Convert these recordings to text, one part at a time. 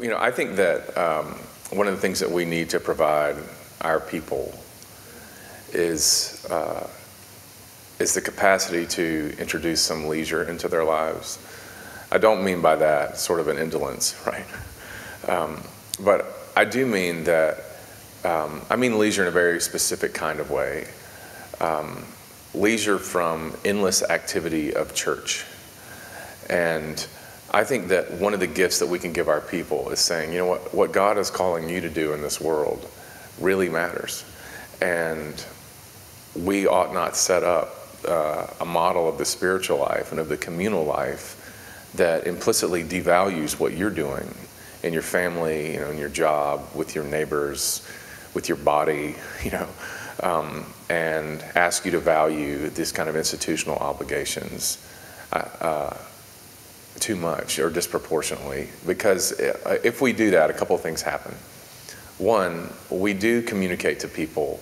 I think that one of the things that we need to provide our people is the capacity to introduce some leisure into their lives. I don't mean by that sort of an indolence, right? But I do mean that, I mean leisure in a very specific kind of way. Leisure from endless activity of church. And I think that one of the gifts that we can give our people is saying, what God is calling you to do in this world really matters. And we ought not set up a model of the spiritual life and of the communal life that implicitly devalues what you're doing in your family, in your job, with your neighbors, with your body, and ask you to value these kind of institutional obligations too much or disproportionately. Because if we do that, a couple of things happen. One, we do communicate to people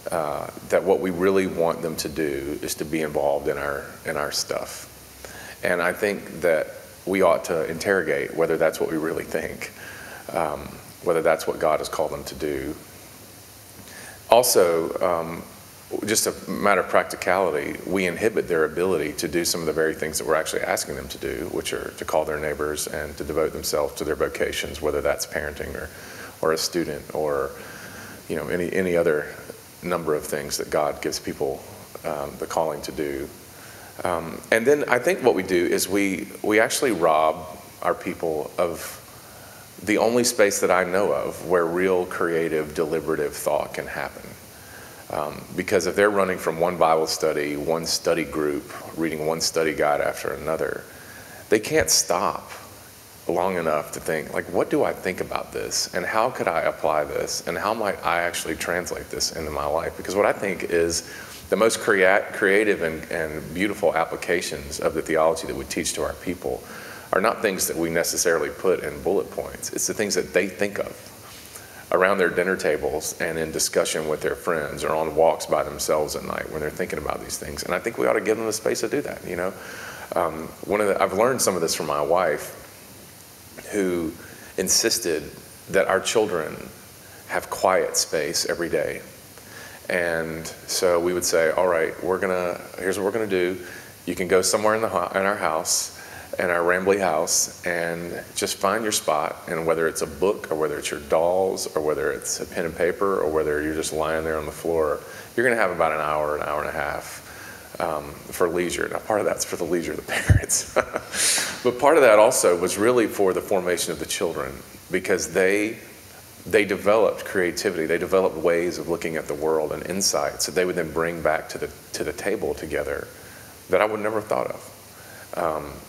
that what we really want them to do is to be involved in our stuff. And I think that we ought to interrogate whether that's what we really think, whether that's what God has called them to do. Also, just a matter of practicality, we inhibit their ability to do some of the very things that we're actually asking them to do, which are to call their neighbors and to devote themselves to their vocations, whether that's parenting or a student or any other number of things that God gives people the calling to do. And then I think what we do is we actually rob our people of the only space that I know of where real creative, deliberative thought can happen. Because if they're running from one Bible study, one study group, reading one study guide after another, they can't stop long enough to think, what do I think about this? And how could I apply this? And how might I actually translate this into my life? Because what I think is the most creative and beautiful applications of the theology that we teach to our people are not things that we necessarily put in bullet points. It's the things that they think of around their dinner tables and in discussion with their friends or on walks by themselves at night when they're thinking about these things. And I think we ought to give them the space to do that, I've learned some of this from my wife, who insisted that our children have quiet space every day. And so we would say, all right, here's what we're gonna do. You can go somewhere in our house, in our rambly house, and just find your spot. And whether it's a book or whether it's your dolls or whether it's a pen and paper or whether you're just lying there on the floor, you're gonna have about an hour and a half for leisure. Now, part of that's for the leisure of the parents. But part of that also was really for the formation of the children, because they developed creativity. They developed ways of looking at the world and insights that they would then bring back to the table together that I would never have thought of,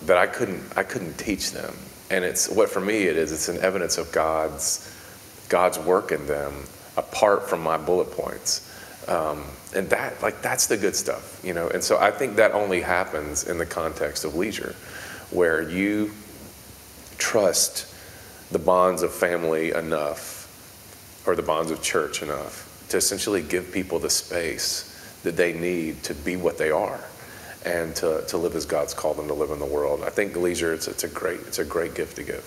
that I couldn't teach them. And it's an evidence of God's work in them apart from my bullet points. And that's the good stuff, And so I think that only happens in the context of leisure, where you trust the bonds of family enough, or the bonds of church enough, to essentially give people the space that they need to be what they are and to live as God's called them to live in the world. I think leisure, it's a great gift to give.